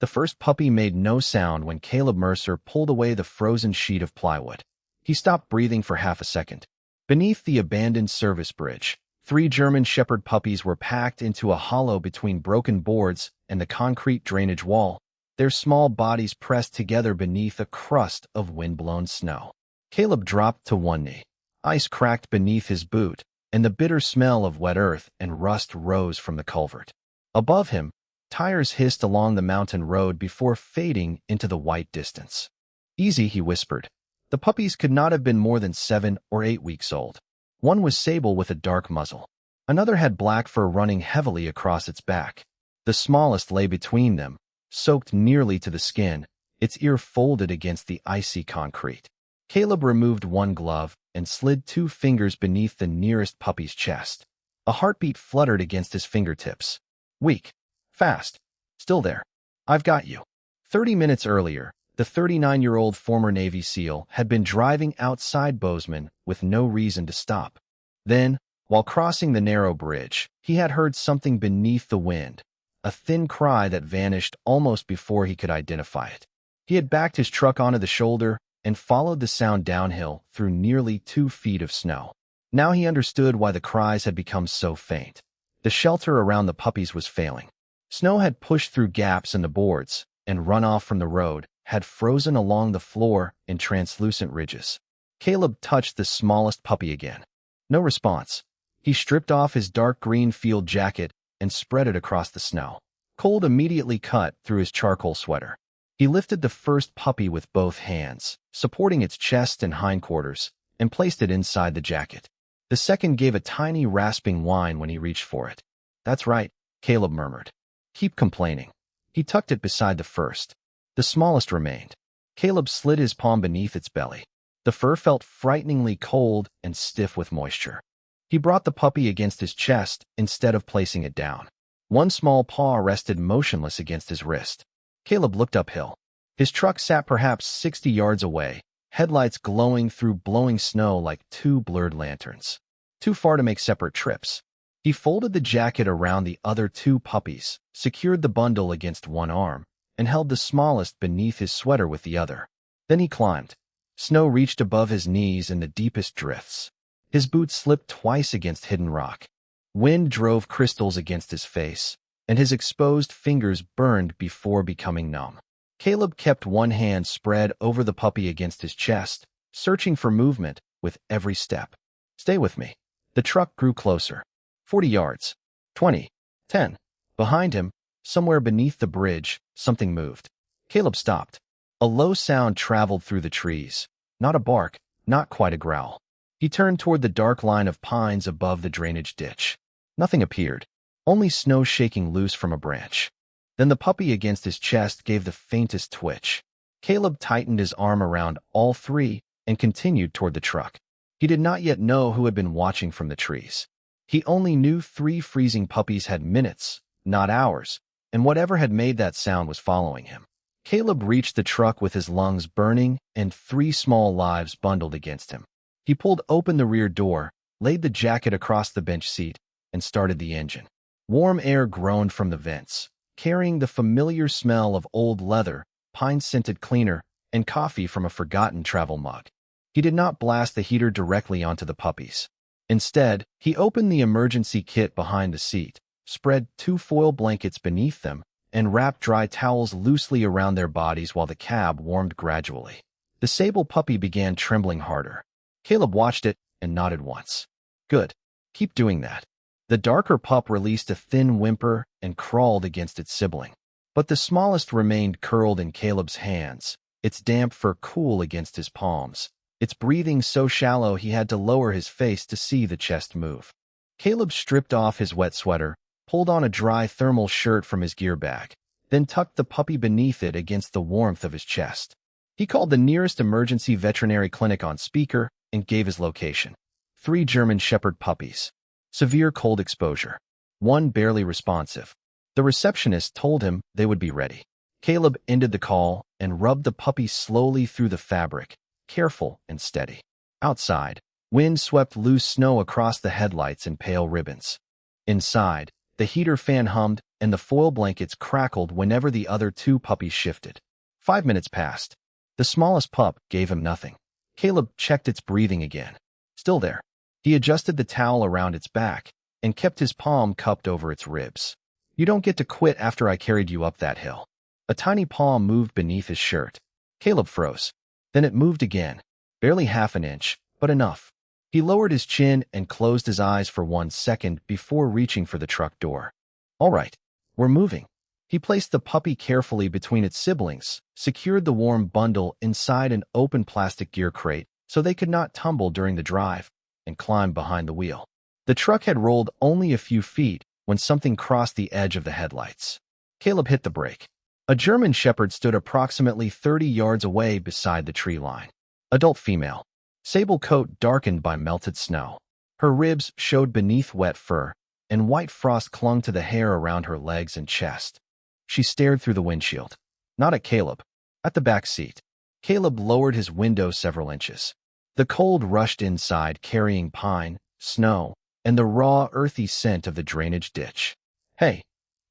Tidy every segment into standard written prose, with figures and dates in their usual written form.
The first puppy made no sound when Caleb Mercer pulled away the frozen sheet of plywood. He stopped breathing for half a second. Beneath the abandoned service bridge, 3 German Shepherd puppies were packed into a hollow between broken boards and the concrete drainage wall, their small bodies pressed together beneath a crust of wind-blown snow. Caleb dropped to one knee. Ice cracked beneath his boot, and the bitter smell of wet earth and rust rose from the culvert. Above him, tires hissed along the mountain road before fading into the white distance. "Easy," he whispered. The puppies could not have been more than 7 or 8 weeks old. One was sable with a dark muzzle. Another had black fur running heavily across its back. The smallest lay between them, soaked nearly to the skin, its ear folded against the icy concrete. Caleb removed one glove and slid 2 fingers beneath the nearest puppy's chest. A heartbeat fluttered against his fingertips. Weak. Fast. Still there. "I've got you." 30 minutes earlier, the 39-year-old former Navy SEAL had been driving outside Bozeman with no reason to stop. Then, while crossing the narrow bridge, he had heard something beneath the wind, a thin cry that vanished almost before he could identify it. He had backed his truck onto the shoulder and followed the sound downhill through nearly 2 feet of snow. Now he understood why the cries had become so faint. The shelter around the puppies was failing. Snow had pushed through gaps in the boards, and runoff from the road had frozen along the floor in translucent ridges. Caleb touched the smallest puppy again. No response. He stripped off his dark green field jacket and spread it across the snow. Cold immediately cut through his charcoal sweater. He lifted the first puppy with both hands, supporting its chest and hindquarters, and placed it inside the jacket. The second gave a tiny rasping whine when he reached for it. "That's right," Caleb murmured. "Keep complaining." He tucked it beside the first. The smallest remained. Caleb slid his palm beneath its belly. The fur felt frighteningly cold and stiff with moisture. He brought the puppy against his chest instead of placing it down. One small paw rested motionless against his wrist. Caleb looked uphill. His truck sat perhaps 60 yards away, headlights glowing through blowing snow like 2 blurred lanterns. Too far to make separate trips. He folded the jacket around the other 2 puppies, secured the bundle against one arm, and held the smallest beneath his sweater with the other. Then he climbed. Snow reached above his knees in the deepest drifts. His boots slipped twice against hidden rock. Wind drove crystals against his face, and his exposed fingers burned before becoming numb. Caleb kept one hand spread over the puppy against his chest, searching for movement with every step. "Stay with me." The truck grew closer. 40 yards. 20. 10. Behind him, somewhere beneath the bridge, something moved. Caleb stopped. A low sound traveled through the trees. Not a bark, not quite a growl. He turned toward the dark line of pines above the drainage ditch. Nothing appeared, only snow shaking loose from a branch. Then the puppy against his chest gave the faintest twitch. Caleb tightened his arm around all 3 and continued toward the truck. He did not yet know who had been watching from the trees. He only knew 3 freezing puppies had minutes, not hours, and whatever had made that sound was following him. Caleb reached the truck with his lungs burning and 3 small lives bundled against him. He pulled open the rear door, laid the jacket across the bench seat, and started the engine. Warm air groaned from the vents, carrying the familiar smell of old leather, pine-scented cleaner, and coffee from a forgotten travel mug. He did not blast the heater directly onto the puppies. Instead, he opened the emergency kit behind the seat, spread 2 foil blankets beneath them, and wrapped dry towels loosely around their bodies while the cab warmed gradually. The sable puppy began trembling harder. Caleb watched it and nodded once. "Good. Keep doing that." The darker pup released a thin whimper and crawled against its sibling. But the smallest remained curled in Caleb's hands, its damp fur cool against his palms, its breathing so shallow he had to lower his face to see the chest move. Caleb stripped off his wet sweater, pulled on a dry thermal shirt from his gear bag, then tucked the puppy beneath it against the warmth of his chest. He called the nearest emergency veterinary clinic on speaker and gave his location. 3 German Shepherd puppies. Severe cold exposure. 1 barely responsive. The receptionist told him they would be ready. Caleb ended the call and rubbed the puppy slowly through the fabric, careful and steady. Outside, wind swept loose snow across the headlights in pale ribbons. Inside, the heater fan hummed and the foil blankets crackled whenever the other two puppies shifted. 5 minutes passed. The smallest pup gave him nothing. Caleb checked its breathing again. Still there. He adjusted the towel around its back and kept his palm cupped over its ribs. "You don't get to quit after I carried you up that hill." A tiny paw moved beneath his shirt. Caleb froze. Then it moved again, barely half an inch, but enough. He lowered his chin and closed his eyes for 1 second before reaching for the truck door. "All right, we're moving." He placed the puppy carefully between its siblings, secured the warm bundle inside an open plastic gear crate so they could not tumble during the drive, and climbed behind the wheel. The truck had rolled only a few feet when something crossed the edge of the headlights. Caleb hit the brake. A German Shepherd stood approximately 30 yards away beside the tree line. Adult female. Sable coat darkened by melted snow. Her ribs showed beneath wet fur, and white frost clung to the hair around her legs and chest. She stared through the windshield. Not at Caleb. At the back seat. Caleb lowered his window several inches. The cold rushed inside, carrying pine, snow, and the raw, earthy scent of the drainage ditch. "Hey."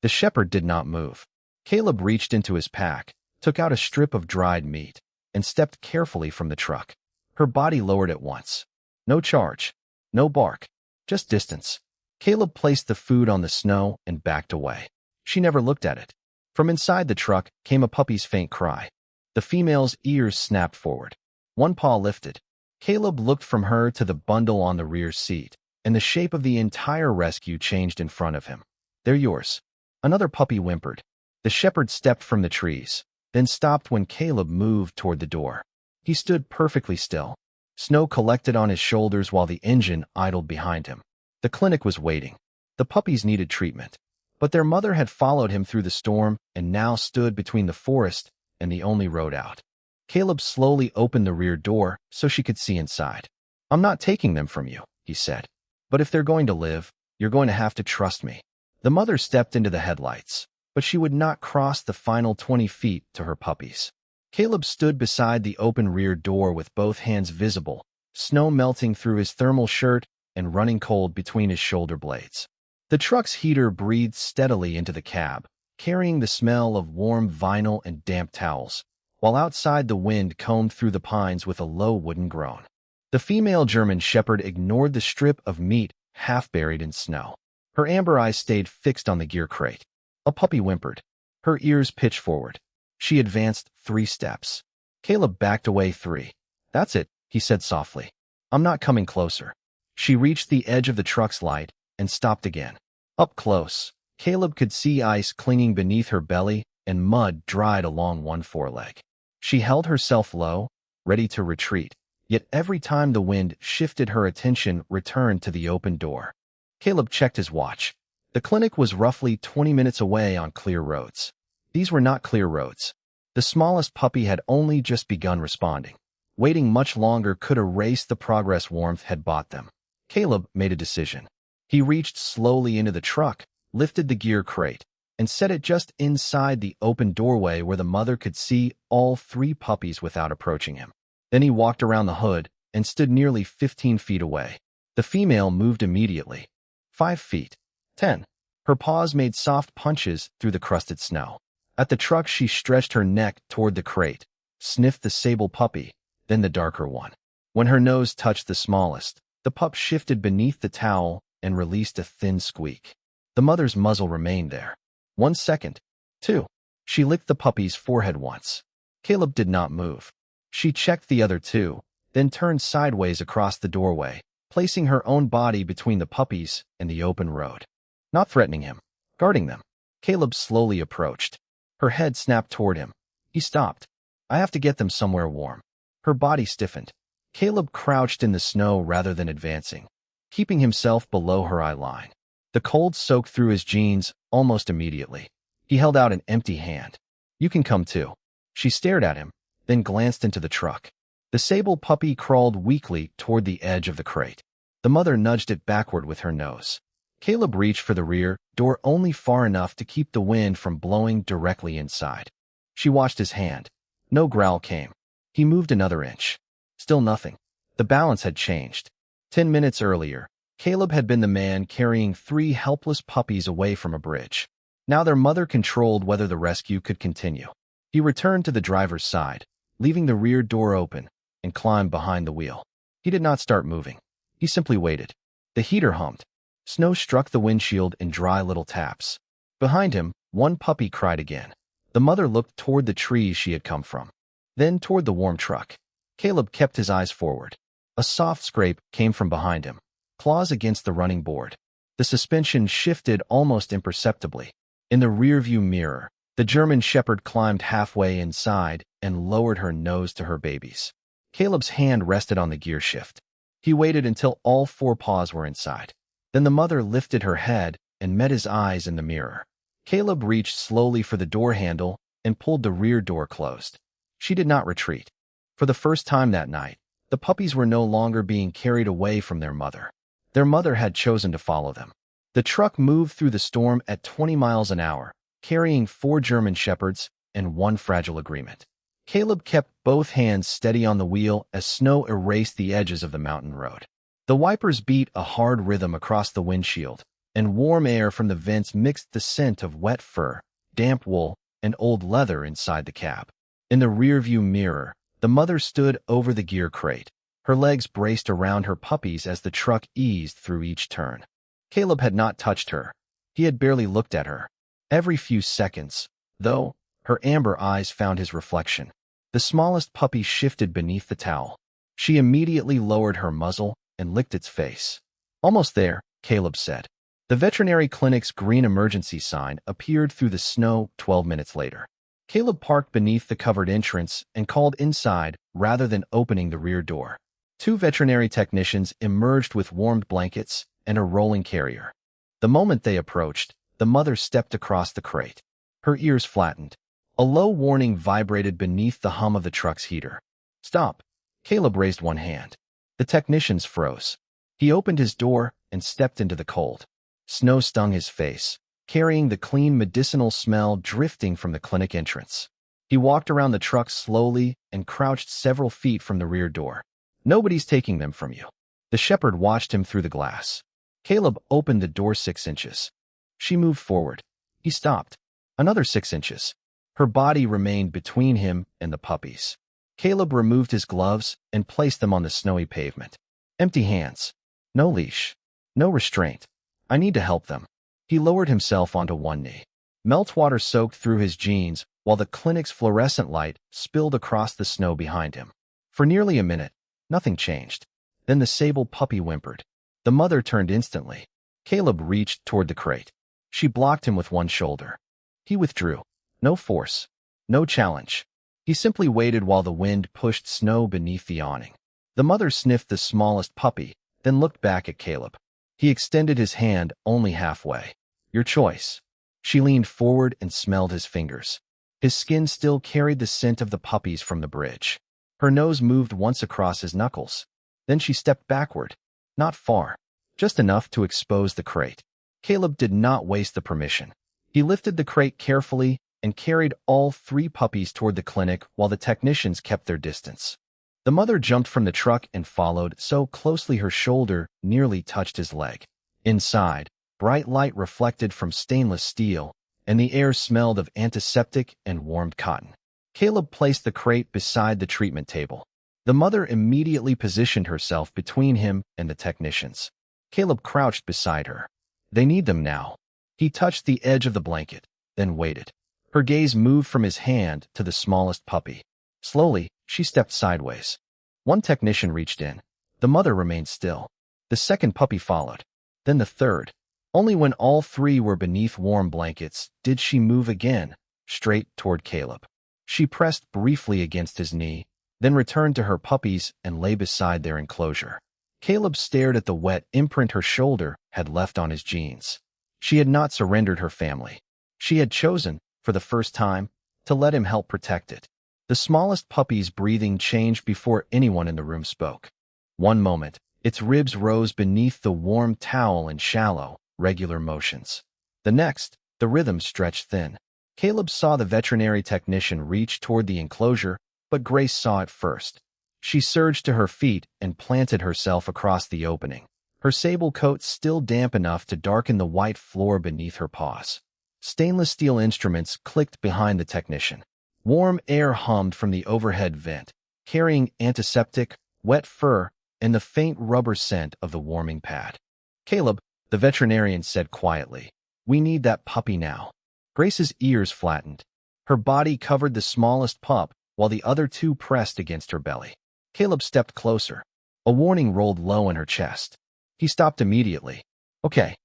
The shepherd did not move. Caleb reached into his pack, took out a strip of dried meat, and stepped carefully from the truck. Her body lowered at once. No charge. No bark. Just distance. Caleb placed the food on the snow and backed away. She never looked at it. From inside the truck came a puppy's faint cry. The female's ears snapped forward. One paw lifted. Caleb looked from her to the bundle on the rear seat, and the shape of the entire rescue changed in front of him. "They're yours." Another puppy whimpered. The shepherd stepped from the trees, then stopped when Caleb moved toward the door. He stood perfectly still. Snow collected on his shoulders while the engine idled behind him. The clinic was waiting. The puppies needed treatment. But their mother had followed him through the storm and now stood between the forest and the only road out. Caleb slowly opened the rear door so she could see inside. "I'm not taking them from you," he said. "But if they're going to live, you're going to have to trust me." The mother stepped into the headlights, but she would not cross the final 20 feet to her puppies. Caleb stood beside the open rear door with both hands visible, snow melting through his thermal shirt and running cold between his shoulder blades. The truck's heater breathed steadily into the cab, carrying the smell of warm vinyl and damp towels, while outside the wind combed through the pines with a low wooden groan. The female German Shepherd ignored the strip of meat half buried in snow. Her amber eyes stayed fixed on the gear crate. A puppy whimpered. Her ears pitched forward. She advanced 3 steps. Caleb backed away 3. "That's it," he said softly. "I'm not coming closer." She reached the edge of the truck's light and stopped again. Up close, Caleb could see ice clinging beneath her belly and mud dried along one foreleg. She held herself low, ready to retreat, yet every time the wind shifted, her attention returned to the open door. Caleb checked his watch. The clinic was roughly 20 minutes away on clear roads. These were not clear roads. The smallest puppy had only just begun responding. Waiting much longer could erase the progress warmth had bought them. Caleb made a decision. He reached slowly into the truck, lifted the gear crate, and set it just inside the open doorway where the mother could see all 3 puppies without approaching him. Then he walked around the hood and stood nearly 15 feet away. The female moved immediately. 5 feet. 10. Her paws made soft punches through the crusted snow. At the truck, she stretched her neck toward the crate, sniffed the sable puppy, then the darker one. When her nose touched the smallest, the pup shifted beneath the towel and released a thin squeak. The mother's muzzle remained there. 1 second. 2. She licked the puppy's forehead once. Caleb did not move. She checked the other 2, then turned sideways across the doorway, placing her own body between the puppies and the open road. Not threatening him, guarding them. Caleb slowly approached. Her head snapped toward him. He stopped. "I have to get them somewhere warm." Her body stiffened. Caleb crouched in the snow rather than advancing, keeping himself below her eye line. The cold soaked through his jeans almost immediately. He held out an empty hand. "You can come too." She stared at him, then glanced into the truck. The sable puppy crawled weakly toward the edge of the crate. The mother nudged it backward with her nose. Caleb reached for the rear door only far enough to keep the wind from blowing directly inside. She watched his hand. No growl came. He moved another inch. Still nothing. The balance had changed. 10 minutes earlier, Caleb had been the man carrying 3 helpless puppies away from a bridge. Now their mother controlled whether the rescue could continue. He returned to the driver's side, leaving the rear door open, and climbed behind the wheel. He did not start moving. He simply waited. The heater hummed. Snow struck the windshield in dry little taps. Behind him, one puppy cried again. The mother looked toward the trees she had come from, then toward the warm truck. Caleb kept his eyes forward. A soft scrape came from behind him, claws against the running board. The suspension shifted almost imperceptibly. In the rearview mirror, the German Shepherd climbed halfway inside and lowered her nose to her babies. Caleb's hand rested on the gear shift. He waited until all four paws were inside. Then the mother lifted her head and met his eyes in the mirror. Caleb reached slowly for the door handle and pulled the rear door closed. She did not retreat. For the first time that night, the puppies were no longer being carried away from their mother. Their mother had chosen to follow them. The truck moved through the storm at 20 miles an hour, carrying 4 German Shepherds and 1 fragile agreement. Caleb kept both hands steady on the wheel as snow erased the edges of the mountain road. The wipers beat a hard rhythm across the windshield, and warm air from the vents mixed the scent of wet fur, damp wool, and old leather inside the cab. In the rearview mirror, the mother stood over the gear crate. Her legs braced around her puppies as the truck eased through each turn. Caleb had not touched her. He had barely looked at her. Every few seconds, though, her amber eyes found his reflection. The smallest puppy shifted beneath the towel. She immediately lowered her muzzle and licked its face. "Almost there," Caleb said. The veterinary clinic's green emergency sign appeared through the snow 12 minutes later. Caleb parked beneath the covered entrance and called inside rather than opening the rear door. 2 veterinary technicians emerged with warmed blankets and a rolling carrier. The moment they approached, the mother stepped across the crate. Her ears flattened. A low warning vibrated beneath the hum of the truck's heater. "Stop!" Caleb raised one hand. The technicians froze. He opened his door and stepped into the cold. Snow stung his face, carrying the clean medicinal smell drifting from the clinic entrance. He walked around the truck slowly and crouched several feet from the rear door. "Nobody's taking them from you." The shepherd watched him through the glass. Caleb opened the door 6 inches. She moved forward. He stopped. Another 6 inches. Her body remained between him and the puppies. Caleb removed his gloves and placed them on the snowy pavement. Empty hands. No leash. No restraint. "I need to help them." He lowered himself onto one knee. Meltwater soaked through his jeans while the clinic's fluorescent light spilled across the snow behind him. For nearly a minute, nothing changed. Then the sable puppy whimpered. The mother turned instantly. Caleb reached toward the crate. She blocked him with one shoulder. He withdrew. No force. No challenge. He simply waited while the wind pushed snow beneath the awning. The mother sniffed the smallest puppy, then looked back at Caleb. He extended his hand only halfway. "Your choice." She leaned forward and smelled his fingers. His skin still carried the scent of the puppies from the bridge. Her nose moved once across his knuckles. Then she stepped backward. Not far. Just enough to expose the crate. Caleb did not waste the permission. He lifted the crate carefully and carried all 3 puppies toward the clinic while the technicians kept their distance. The mother jumped from the truck and followed so closely her shoulder nearly touched his leg. Inside, bright light reflected from stainless steel, and the air smelled of antiseptic and warmed cotton. Caleb placed the crate beside the treatment table. The mother immediately positioned herself between him and the technicians. Caleb crouched beside her. "They need them now." He touched the edge of the blanket, then waited. Her gaze moved from his hand to the smallest puppy. Slowly, she stepped sideways. One technician reached in. The mother remained still. The second puppy followed. Then the third. Only when all 3 were beneath warm blankets did she move again, straight toward Caleb. She pressed briefly against his knee, then returned to her puppies and lay beside their enclosure. Caleb stared at the wet imprint her shoulder had left on his jeans. She had not surrendered her family. She had chosen, for the first time, to let him help protect it. The smallest puppy's breathing changed before anyone in the room spoke. One moment, its ribs rose beneath the warm towel in shallow, regular motions. The next, the rhythm stretched thin. Caleb saw the veterinary technician reach toward the enclosure, but Grace saw it first. She surged to her feet and planted herself across the opening, her sable coat still damp enough to darken the white floor beneath her paws. Stainless steel instruments clicked behind the technician. Warm air hummed from the overhead vent, carrying antiseptic, wet fur, and the faint rubber scent of the warming pad. "Caleb," the veterinarian said quietly, "we need that puppy now." Grace's ears flattened. Her body covered the smallest pup, while the other two pressed against her belly. Caleb stepped closer. A warning rolled low in her chest. He stopped immediately. "Okay."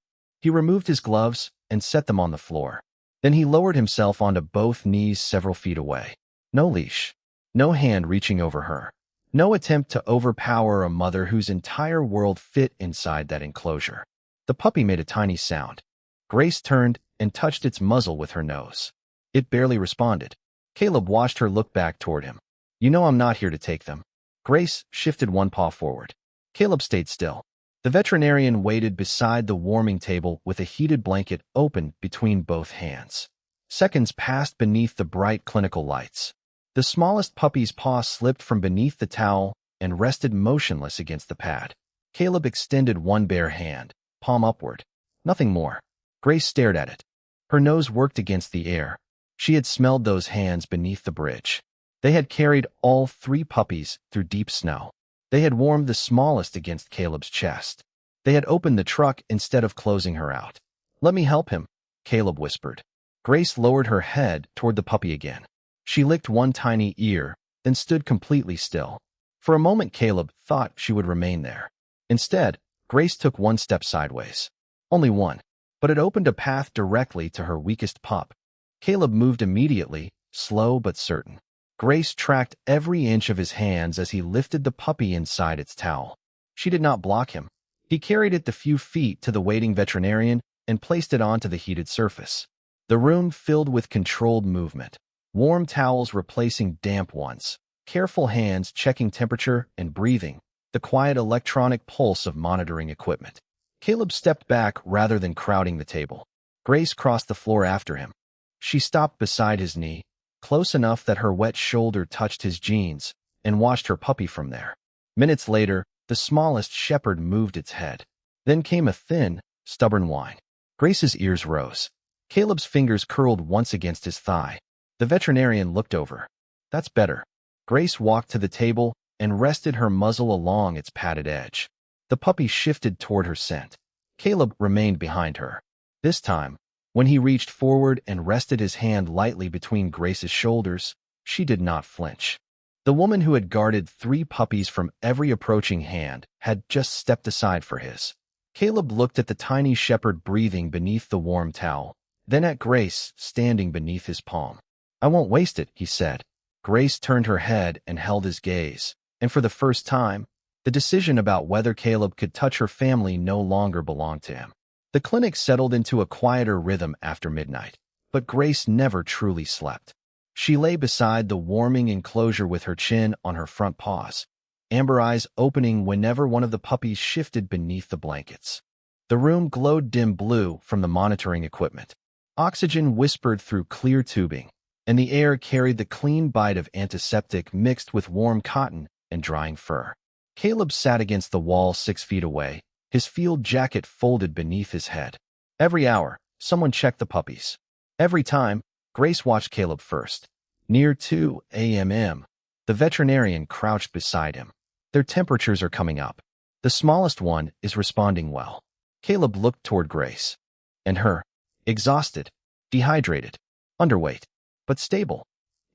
He removed his gloves and set them on the floor. Then he lowered himself onto both knees several feet away. No leash. No hand reaching over her. No attempt to overpower a mother whose entire world fit inside that enclosure. The puppy made a tiny sound. Grace turned and touched its muzzle with her nose. It barely responded. Caleb watched her look back toward him. "You know I'm not here to take them." Grace shifted one paw forward. Caleb stayed still. The veterinarian waited beside the warming table with a heated blanket open between both hands. Seconds passed beneath the bright clinical lights. The smallest puppy's paw slipped from beneath the towel and rested motionless against the pad. Caleb extended one bare hand, palm upward. Nothing more. Grace stared at it. Her nose worked against the air. She had smelled those hands beneath the bridge. They had carried all three puppies through deep snow. They had warmed the smallest against Caleb's chest. They had opened the truck instead of closing her out. "Let me help him," Caleb whispered. Grace lowered her head toward the puppy again. She licked one tiny ear, then stood completely still. For a moment Caleb thought she would remain there. Instead, Grace took one step sideways. Only one, but it opened a path directly to her weakest pup. Caleb moved immediately, slow but certain. Grace tracked every inch of his hands as he lifted the puppy inside its towel. She did not block him. He carried it the few feet to the waiting veterinarian and placed it onto the heated surface. The room filled with controlled movement. Warm towels replacing damp ones. Careful hands checking temperature and breathing. The quiet electronic pulse of monitoring equipment. Caleb stepped back rather than crowding the table. Grace crossed the floor after him. She stopped beside his knee, close enough that her wet shoulder touched his jeans, and watched her puppy from there. Minutes later, the smallest shepherd moved its head. Then came a thin, stubborn whine. Grace's ears rose. Caleb's fingers curled once against his thigh. The veterinarian looked over. "That's better." Grace walked to the table and rested her muzzle along its padded edge. The puppy shifted toward her scent. Caleb remained behind her. This time, when he reached forward and rested his hand lightly between Grace's shoulders, she did not flinch. The woman who had guarded three puppies from every approaching hand had just stepped aside for his. Caleb looked at the tiny shepherd breathing beneath the warm towel, then at Grace standing beneath his palm. "I won't waste it," he said. Grace turned her head and held his gaze, and for the first time, the decision about whether Caleb could touch her family no longer belonged to him. The clinic settled into a quieter rhythm after midnight, but Grace never truly slept. She lay beside the warming enclosure with her chin on her front paws, amber eyes opening whenever one of the puppies shifted beneath the blankets. The room glowed dim blue from the monitoring equipment. Oxygen whispered through clear tubing, and the air carried the clean bite of antiseptic mixed with warm cotton and drying fur. Caleb sat against the wall 6 feet away, his field jacket folded beneath his head. Every hour, someone checked the puppies. Every time, Grace watched Caleb first. Near 2 a.m., the veterinarian crouched beside him. Their temperatures are coming up. The smallest one is responding well. Caleb looked toward Grace. And her. Exhausted, dehydrated, underweight, but stable.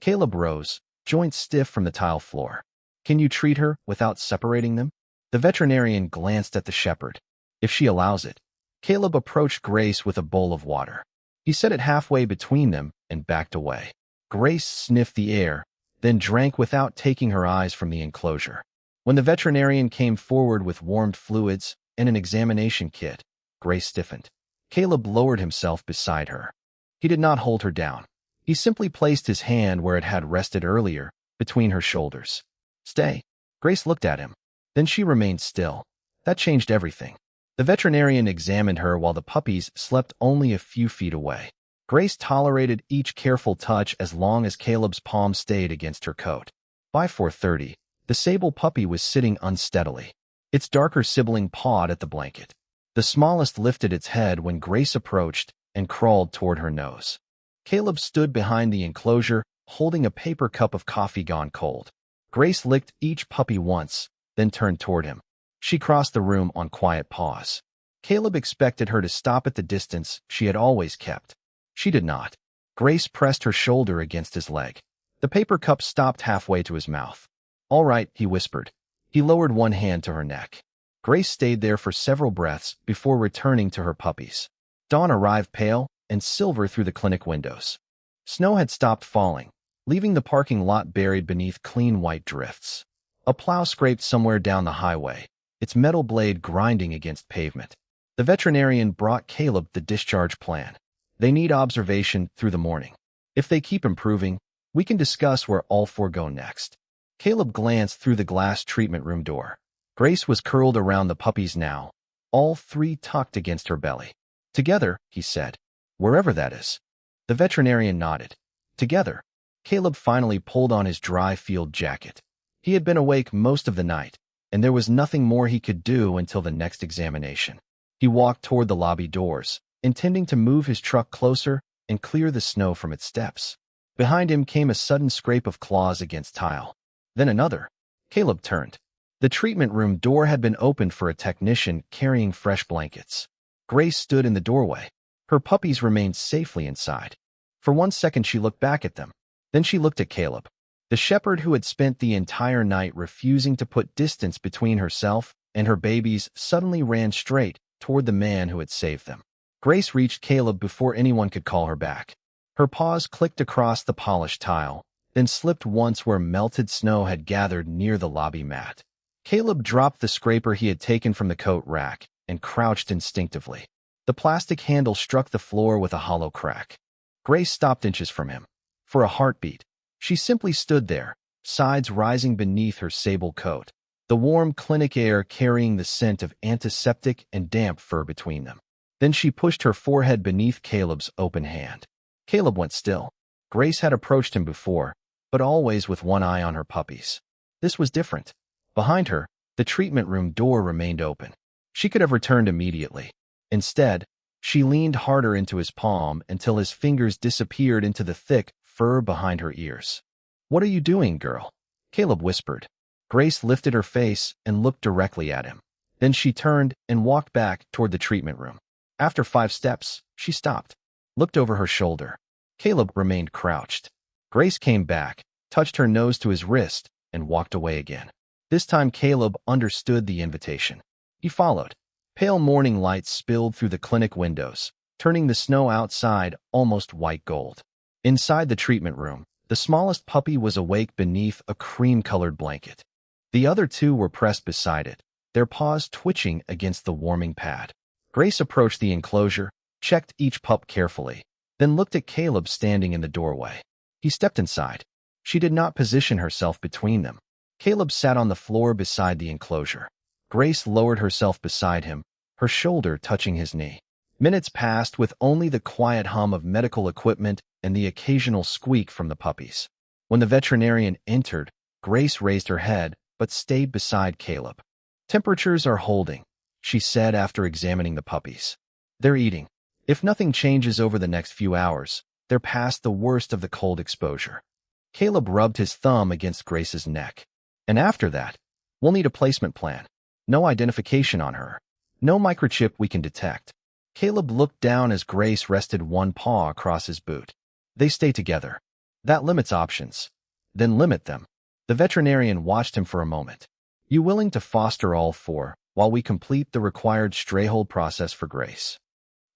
Caleb rose, joints stiff from the tile floor. "Can you treat her without separating them?" The veterinarian glanced at the shepherd. "If she allows it." Caleb approached Grace with a bowl of water. He set it halfway between them and backed away. Grace sniffed the air, then drank without taking her eyes from the enclosure. When the veterinarian came forward with warmed fluids and an examination kit, Grace stiffened. Caleb lowered himself beside her. He did not hold her down. He simply placed his hand where it had rested earlier, between her shoulders. "Stay." Grace looked at him. Then she remained still. That changed everything. The veterinarian examined her while the puppies slept only a few feet away. Grace tolerated each careful touch as long as Caleb's palm stayed against her coat. By 4:30, the sable puppy was sitting unsteadily. Its darker sibling pawed at the blanket. The smallest lifted its head when Grace approached and crawled toward her nose. Caleb stood behind the enclosure, holding a paper cup of coffee gone cold. Grace licked each puppy once, then turned toward him. She crossed the room on quiet paws. Caleb expected her to stop at the distance she had always kept. She did not. Grace pressed her shoulder against his leg. The paper cup stopped halfway to his mouth. "All right," he whispered. He lowered one hand to her neck. Grace stayed there for several breaths before returning to her puppies. Dawn arrived pale and silver through the clinic windows. Snow had stopped falling, leaving the parking lot buried beneath clean white drifts. A plow scraped somewhere down the highway, its metal blade grinding against pavement. The veterinarian brought Caleb the discharge plan. "They need observation through the morning. If they keep improving, we can discuss where all four go next." Caleb glanced through the glass treatment room door. Grace was curled around the puppies now, all three tucked against her belly. "Together," he said, "wherever that is." The veterinarian nodded. "Together." Caleb finally pulled on his dry field jacket. He had been awake most of the night, and there was nothing more he could do until the next examination. He walked toward the lobby doors, intending to move his truck closer and clear the snow from its steps. Behind him came a sudden scrape of claws against tile. Then another. Caleb turned. The treatment room door had been opened for a technician carrying fresh blankets. Grace stood in the doorway. Her puppies remained safely inside. For 1 second she looked back at them. Then she looked at Caleb. The shepherd who had spent the entire night refusing to put distance between herself and her babies suddenly ran straight toward the man who had saved them. Grace reached Caleb before anyone could call her back. Her paws clicked across the polished tile, then slipped once where melted snow had gathered near the lobby mat. Caleb dropped the scraper he had taken from the coat rack and crouched instinctively. The plastic handle struck the floor with a hollow crack. Grace stopped inches from him. For a heartbeat, she simply stood there, sides rising beneath her sable coat, the warm clinic air carrying the scent of antiseptic and damp fur between them. Then she pushed her forehead beneath Caleb's open hand. Caleb went still. Grace had approached him before, but always with one eye on her puppies. This was different. Behind her, the treatment room door remained open. She could have returned immediately. Instead, she leaned harder into his palm until his fingers disappeared into the thick fur behind her ears. "What are you doing, girl?" Caleb whispered. Grace lifted her face and looked directly at him. Then she turned and walked back toward the treatment room. After 5 steps, she stopped, looked over her shoulder. Caleb remained crouched. Grace came back, touched her nose to his wrist, and walked away again. This time Caleb understood the invitation. He followed. Pale morning light spilled through the clinic windows, turning the snow outside almost white gold. Inside the treatment room, the smallest puppy was awake beneath a cream-colored blanket. The other two were pressed beside it, their paws twitching against the warming pad. Grace approached the enclosure, checked each pup carefully, then looked at Caleb standing in the doorway. He stepped inside. She did not position herself between them. Caleb sat on the floor beside the enclosure. Grace lowered herself beside him, her shoulder touching his knee. Minutes passed with only the quiet hum of medical equipment and the occasional squeak from the puppies. When the veterinarian entered, Grace raised her head but stayed beside Caleb. "Temperatures are holding," she said after examining the puppies. "They're eating. If nothing changes over the next few hours, they're past the worst of the cold exposure." Caleb rubbed his thumb against Grace's neck. "And after that, we'll need a placement plan. No identification on her. No microchip we can detect." Caleb looked down as Grace rested one paw across his boot. "They stay together. That limits options. Then limit them." The veterinarian watched him for a moment. "You willing to foster all four while we complete the required stray hold process for Grace?"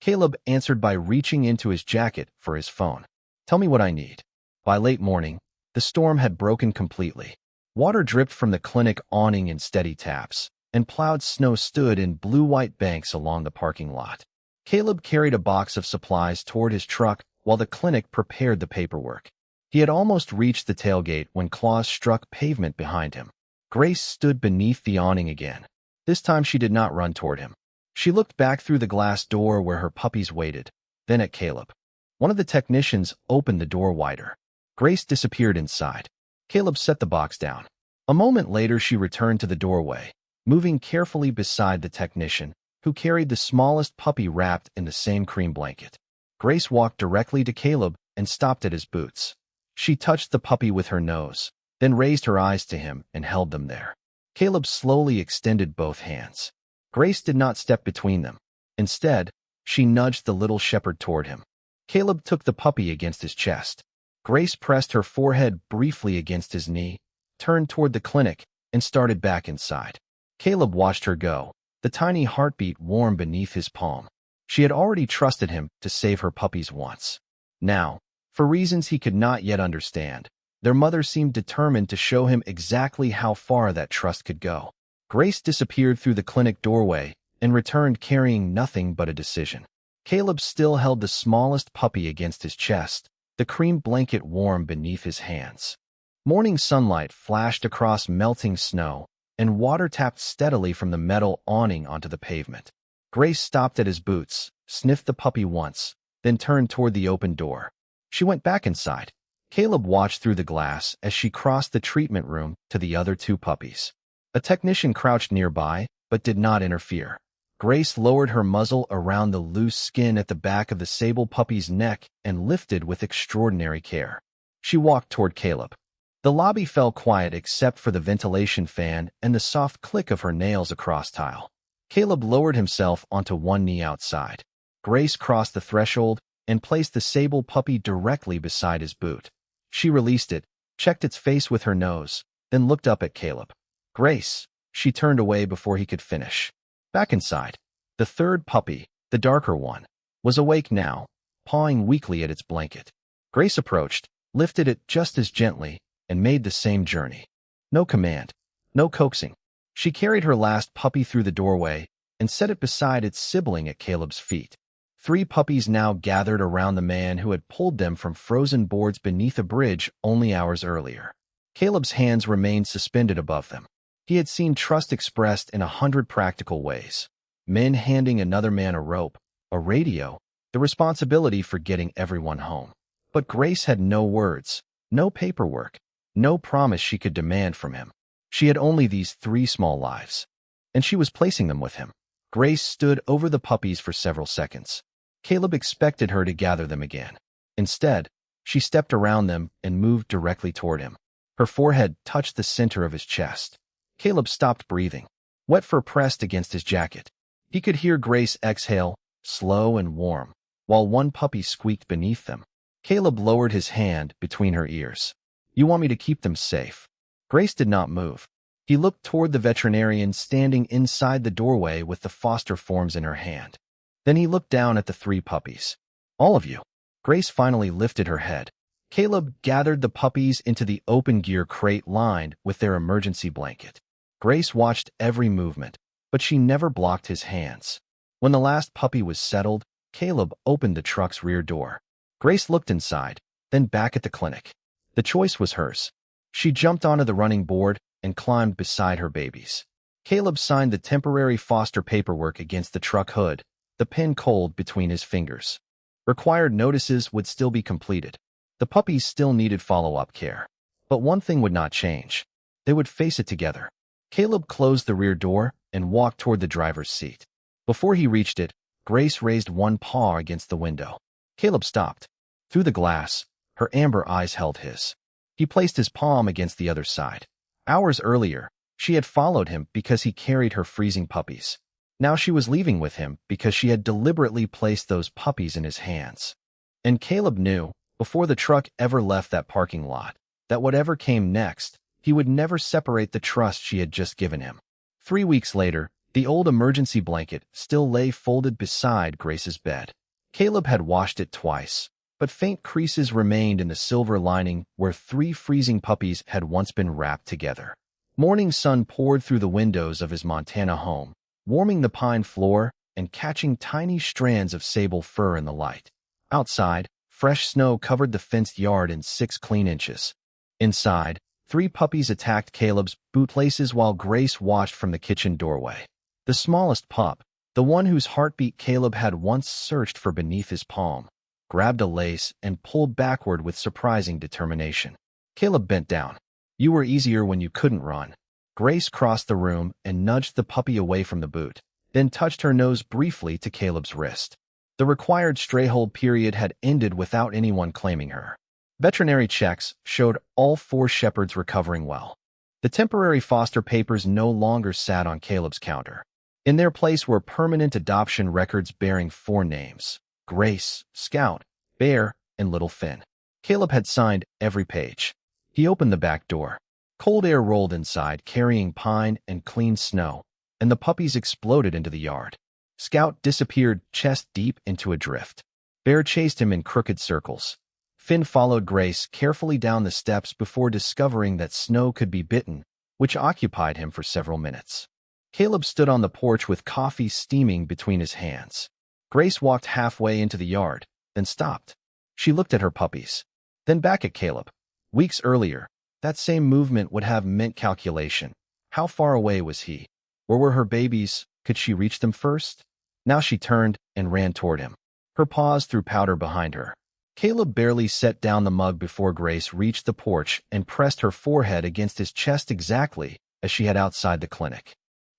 Caleb answered by reaching into his jacket for his phone. "Tell me what I need." By late morning, the storm had broken completely. Water dripped from the clinic awning in steady taps, and plowed snow stood in blue-white banks along the parking lot. Caleb carried a box of supplies toward his truck while the clinic prepared the paperwork. He had almost reached the tailgate when claws struck pavement behind him. Grace stood beneath the awning again. This time she did not run toward him. She looked back through the glass door where her puppies waited, then at Caleb. One of the technicians opened the door wider. Grace disappeared inside. Caleb set the box down. A moment later she returned to the doorway, moving carefully beside the technician, who carried the smallest puppy wrapped in the same cream blanket. Grace walked directly to Caleb and stopped at his boots. She touched the puppy with her nose, then raised her eyes to him and held them there. Caleb slowly extended both hands. Grace did not step between them. Instead, she nudged the little shepherd toward him. Caleb took the puppy against his chest. Grace pressed her forehead briefly against his knee, turned toward the clinic, and started back inside. Caleb watched her go, the tiny heartbeat warm beneath his palm. She had already trusted him to save her puppies once. Now, for reasons he could not yet understand, their mother seemed determined to show him exactly how far that trust could go. Grace disappeared through the clinic doorway and returned carrying nothing but a decision. Caleb still held the smallest puppy against his chest, the cream blanket warm beneath his hands. Morning sunlight flashed across melting snow, and water tapped steadily from the metal awning onto the pavement. Grace stopped at his boots, sniffed the puppy once, then turned toward the open door. She went back inside. Caleb watched through the glass as she crossed the treatment room to the other two puppies. A technician crouched nearby, but did not interfere. Grace lowered her muzzle around the loose skin at the back of the sable puppy's neck and lifted with extraordinary care. She walked toward Caleb. The lobby fell quiet except for the ventilation fan and the soft click of her nails across tile. Caleb lowered himself onto one knee outside. Grace crossed the threshold and placed the sable puppy directly beside his boot. She released it, checked its face with her nose, then looked up at Caleb. Grace, she turned away before he could finish. Back inside, the third puppy, the darker one, was awake now, pawing weakly at its blanket. Grace approached, lifted it just as gently, and made the same journey. No command, no coaxing. She carried her last puppy through the doorway and set it beside its sibling at Caleb's feet. 3 puppies now gathered around the man who had pulled them from frozen boards beneath a bridge only hours earlier. Caleb's hands remained suspended above them. He had seen trust expressed in 100 practical ways. Men handing another man a rope, a radio, the responsibility for getting everyone home. But Grace had no words, no paperwork, no promise she could demand from him. She had only these 3 small lives, and she was placing them with him. Grace stood over the puppies for several seconds. Caleb expected her to gather them again. Instead, she stepped around them and moved directly toward him. Her forehead touched the center of his chest. Caleb stopped breathing. Wet fur pressed against his jacket. He could hear Grace exhale, slow and warm, while one puppy squeaked beneath them. Caleb lowered his hand between her ears. "You want me to keep them safe?" Grace did not move. He looked toward the veterinarian standing inside the doorway with the foster forms in her hand. Then he looked down at the 3 puppies. "All of you." Grace finally lifted her head. Caleb gathered the puppies into the open gear crate lined with their emergency blanket. Grace watched every movement, but she never blocked his hands. When the last puppy was settled, Caleb opened the truck's rear door. Grace looked inside, then back at the clinic. The choice was hers. She jumped onto the running board and climbed beside her babies. Caleb signed the temporary foster paperwork against the truck hood, the pen cold between his fingers. Required notices would still be completed. The puppies still needed follow-up care. But one thing would not change. They would face it together. Caleb closed the rear door and walked toward the driver's seat. Before he reached it, Grace raised one paw against the window. Caleb stopped. Through the glass, her amber eyes held his. He placed his palm against the other side. Hours earlier, she had followed him because he carried her freezing puppies. Now she was leaving with him because she had deliberately placed those puppies in his hands. And Caleb knew, before the truck ever left that parking lot, that whatever came next, he would never separate the trust she had just given him. 3 weeks later, the old emergency blanket still lay folded beside Grace's bed. Caleb had washed it twice, but faint creases remained in the silver lining where 3 freezing puppies had once been wrapped together. Morning sun poured through the windows of his Montana home, warming the pine floor and catching tiny strands of sable fur in the light. Outside, fresh snow covered the fenced yard in 6 clean inches. Inside, 3 puppies attacked Caleb's bootlaces while Grace watched from the kitchen doorway. The smallest pup, the one whose heartbeat Caleb had once searched for beneath his palm, grabbed a lace and pulled backward with surprising determination. Caleb bent down. "You were easier when you couldn't run." Grace crossed the room and nudged the puppy away from the boot, then touched her nose briefly to Caleb's wrist. The required stray-hold period had ended without anyone claiming her. Veterinary checks showed all 4 shepherds recovering well. The temporary foster papers no longer sat on Caleb's counter. In their place were permanent adoption records bearing 4 names: Grace, Scout, Bear, and Little Finn. Caleb had signed every page. He opened the back door. Cold air rolled inside, carrying pine and clean snow, and the puppies exploded into the yard. Scout disappeared chest-deep into a drift. Bear chased him in crooked circles. Finn followed Grace carefully down the steps before discovering that Snow could be bitten, which occupied him for several minutes. Caleb stood on the porch with coffee steaming between his hands. Grace walked halfway into the yard, then stopped. She looked at her puppies, then back at Caleb. Weeks earlier, that same movement would have meant calculation. How far away was he? Or were her babies? Could she reach them first? Now she turned and ran toward him. Her paws threw powder behind her. Caleb barely set down the mug before Grace reached the porch and pressed her forehead against his chest exactly as she had outside the clinic.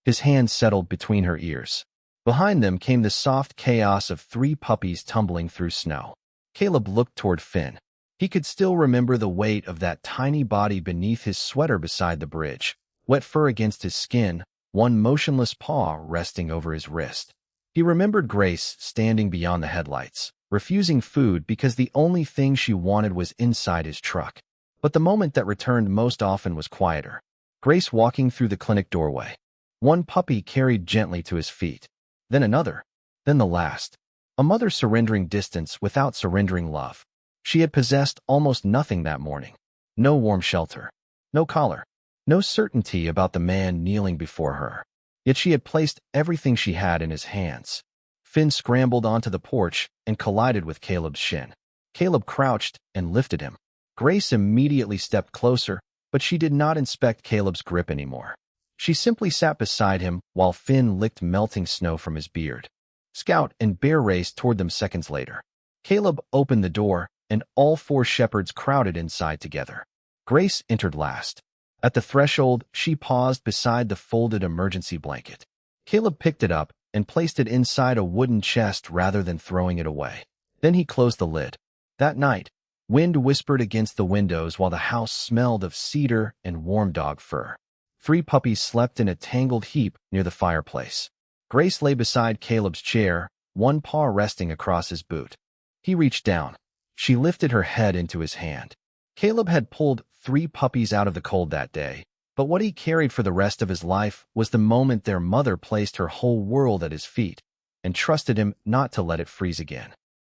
His hand settled between her ears. Behind them came the soft chaos of 3 puppies tumbling through snow. Caleb looked toward Finn. He could still remember the weight of that tiny body beneath his sweater beside the bridge, wet fur against his skin, one motionless paw resting over his wrist. He remembered Grace standing beyond the headlights, refusing food because the only thing she wanted was inside his truck. But the moment that returned most often was quieter. Grace walking through the clinic doorway. One puppy carried gently to his feet, then another, then the last. A mother surrendering distance without surrendering love. She had possessed almost nothing that morning. No warm shelter, no collar, no certainty about the man kneeling before her. Yet she had placed everything she had in his hands. Finn scrambled onto the porch and collided with Caleb's shin. Caleb crouched and lifted him. Grace immediately stepped closer, but she did not inspect Caleb's grip anymore. She simply sat beside him while Finn licked melting snow from his beard. Scout and Bear raced toward them seconds later. Caleb opened the door, and all 4 shepherds crowded inside together. Grace entered last. At the threshold, she paused beside the folded emergency blanket. Caleb picked it up and placed it inside a wooden chest rather than throwing it away. Then he closed the lid. That night, wind whispered against the windows while the house smelled of cedar and warm dog fur. 3 puppies slept in a tangled heap near the fireplace. Grace lay beside Caleb's chair, one paw resting across his boot. He reached down. She lifted her head into his hand. Caleb had pulled 3 puppies out of the cold that day, but what he carried for the rest of his life was the moment their mother placed her whole world at his feet and trusted him not to let it freeze again.